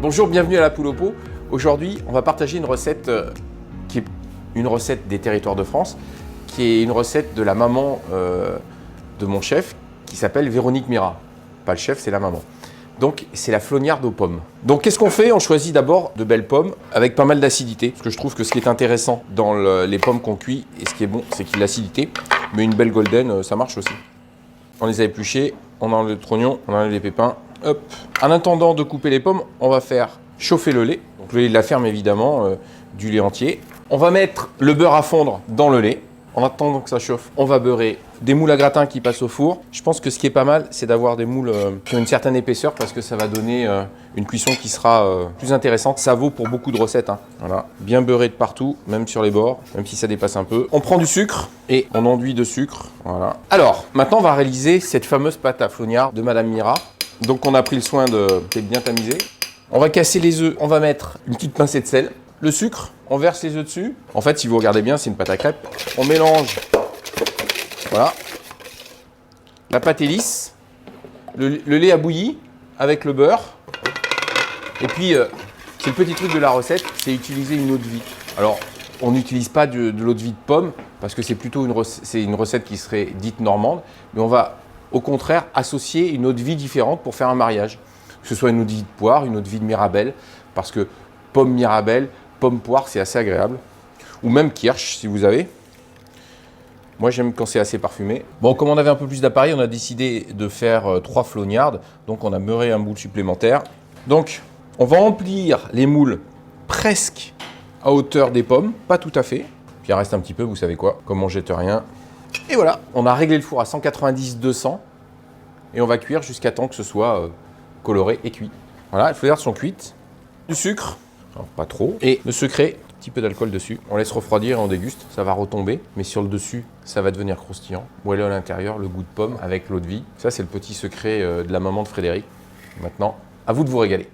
Bonjour, bienvenue à la Poule au Pot. Aujourd'hui, on va partager une recette qui est une recette des territoires de France, qui est une recette de la maman de mon chef, qui s'appelle Véronique Mira. Pas le chef, c'est la maman. Donc, c'est la flognarde aux pommes. Donc, qu'est-ce qu'on fait? On choisit d'abord de belles pommes avec pas mal d'acidité. Parce que je trouve que ce qui est intéressant dans les pommes qu'on cuit, et ce qui est bon, c'est qu'il y a l'acidité. Mais une belle golden, ça marche aussi. On les a épluchées, on enlève le trognon, on enlève les pépins. Hop. En attendant de couper les pommes, on va faire chauffer le lait. Donc, le lait de la ferme, évidemment, du lait entier. On va mettre le beurre à fondre dans le lait. En attendant que ça chauffe, on va beurrer des moules à gratin qui passent au four. Je pense que ce qui est pas mal, c'est d'avoir des moules qui ont une certaine épaisseur parce que ça va donner une cuisson qui sera plus intéressante. Ça vaut pour beaucoup de recettes. Hein. Voilà. Bien beurré de partout, même sur les bords, même si ça dépasse un peu. On prend du sucre et on enduit de sucre. Voilà. Alors, maintenant, on va réaliser cette fameuse pâte à flognards de Madame Mira. Donc, on a pris le soin de bien tamiser. On va casser les œufs. On va mettre une petite pincée de sel. Le sucre, on verse les œufs dessus. En fait, si vous regardez bien, c'est une pâte à crêpes. On mélange. Voilà. La pâte est lisse. Le lait a bouilli avec le beurre. Et puis, c'est le petit truc de la recette, c'est utiliser une eau de vie. Alors, on n'utilise pas de l'eau de vie de pomme parce que c'est plutôt une recette qui serait dite normande. Mais on va, au contraire, associer une eau de vie différente pour faire un mariage. Que ce soit une eau de vie de poire, une eau de vie de mirabelle. Parce que pomme mirabelle, pomme poire, c'est assez agréable. Ou même kirsch, si vous avez. Moi, j'aime quand c'est assez parfumé. Bon, comme on avait un peu plus d'appareil, on a décidé de faire 3 flognardes. Donc, on a beurré un moule supplémentaire. Donc, on va remplir les moules presque à hauteur des pommes. Pas tout à fait. Puis, il reste un petit peu, vous savez quoi. Comme on jette rien. Et voilà, on a réglé le four à 190-200. Et on va cuire jusqu'à temps que ce soit coloré et cuit. Voilà, les flognardes sont cuites. Du sucre. Alors, pas trop. Et le secret, un petit peu d'alcool dessus. On laisse refroidir et on déguste. Ça va retomber, mais sur le dessus, ça va devenir croustillant. Moelleux à l'intérieur, le goût de pomme avec l'eau de vie. Ça, c'est le petit secret de la maman de Frédéric. Maintenant, à vous de vous régaler.